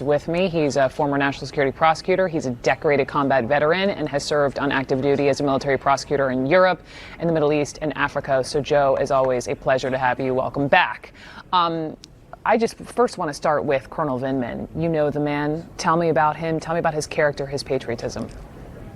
With me. He's a former national security prosecutor. He's a decorated combat veteran and has served on active duty as a military prosecutor in Europe, in the Middle East, and Africa. So, Joe, as always, a pleasure to have you. Welcome back. I just first want to start with Colonel Vindman. You know the man. Tell me about him. Tell me about his character, his patriotism.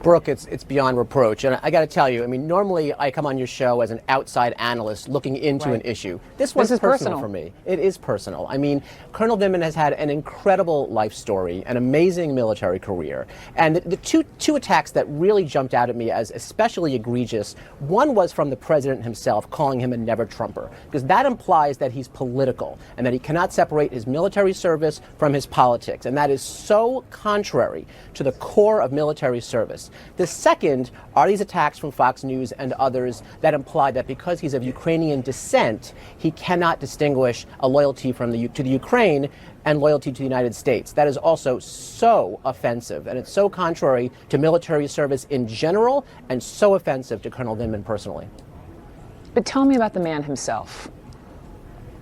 Brooke, it's beyond reproach. And I got to tell you, I mean, normally I come on your show as an outside analyst looking into an issue. This one's personal for me. It is personal. I mean, Colonel Vindman has had an incredible life story, an amazing military career. And the two attacks that really jumped out at me as especially egregious, one was from the president himself, calling him a never-Trumper, because that implies that he's political and that he cannot separate his military service from his politics. And that is so contrary to the core of military service. The second are these attacks from Fox News and others that imply that because he's of Ukrainian descent, he cannot distinguish a loyalty to the Ukraine and loyalty to the United States. That is also so offensive, and it's so contrary to military service in general and so offensive to Colonel Vindman personally. But tell me about the man himself.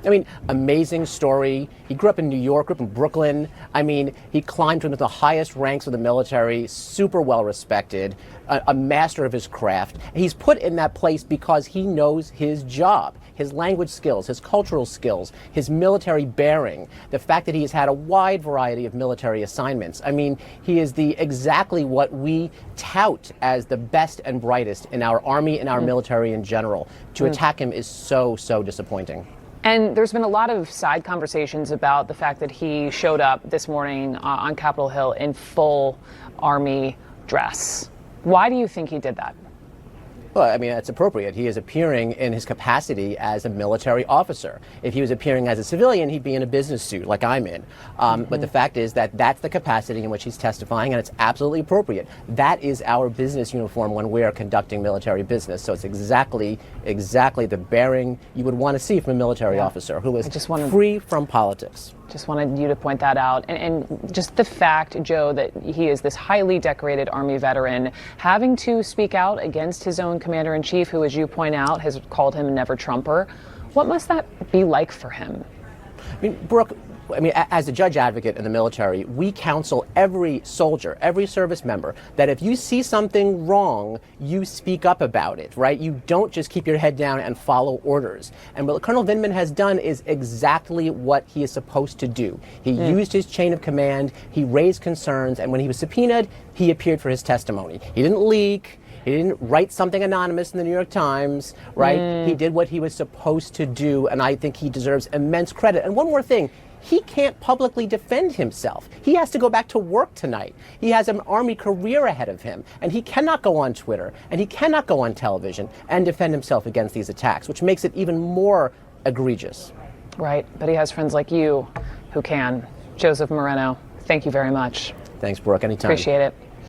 I mean, amazing story. He grew up in New York, grew up in Brooklyn. I mean, he climbed to the highest ranks of the military, super well respected, a master of his craft. He's put in that place because he knows his job, his language skills, his cultural skills, his military bearing, the fact that he has had a wide variety of military assignments. I mean, he is exactly what we tout as the best and brightest in our Army and our military in general. To attack him is so disappointing. And there's been a lot of side conversations about the fact that he showed up this morning on Capitol Hill in full Army dress. Why do you think he did that? Well, I mean, that's appropriate. He is appearing in his capacity as a military officer. If he was appearing as a civilian, he'd be in a business suit like I'm in. But the fact is that that's the capacity in which he's testifying, and it's absolutely appropriate. That is our business uniform when we are conducting military business. So it's exactly the bearing you would want to see from a military officer who is free from politics. Just wanted you to point that out. And just the fact, Joe, that he is this highly decorated Army veteran, having to speak out against his own commander-in-chief, who, as you point out, has called him a never-Trumper. What must that be like for him? I mean, Brooke, as a judge advocate in the military, we counsel every soldier, every service member, that if you see something wrong, you speak up about it, right? You don't just keep your head down and follow orders. And what Colonel Vindman has done is exactly what he is supposed to do. He used his chain of command, he raised concerns, and when he was subpoenaed, he appeared for his testimony. He didn't leak. He didn't write something anonymous in the New York Times, right? He did what he was supposed to do, and I think he deserves immense credit. And one more thing. He can't publicly defend himself. He has to go back to work tonight. He has an Army career ahead of him, and he cannot go on Twitter, and he cannot go on television and defend himself against these attacks, which makes it even more egregious. Right, but he has friends like you who can. Joseph Moreno, thank you very much. Thanks, Brooke. Anytime. Appreciate it.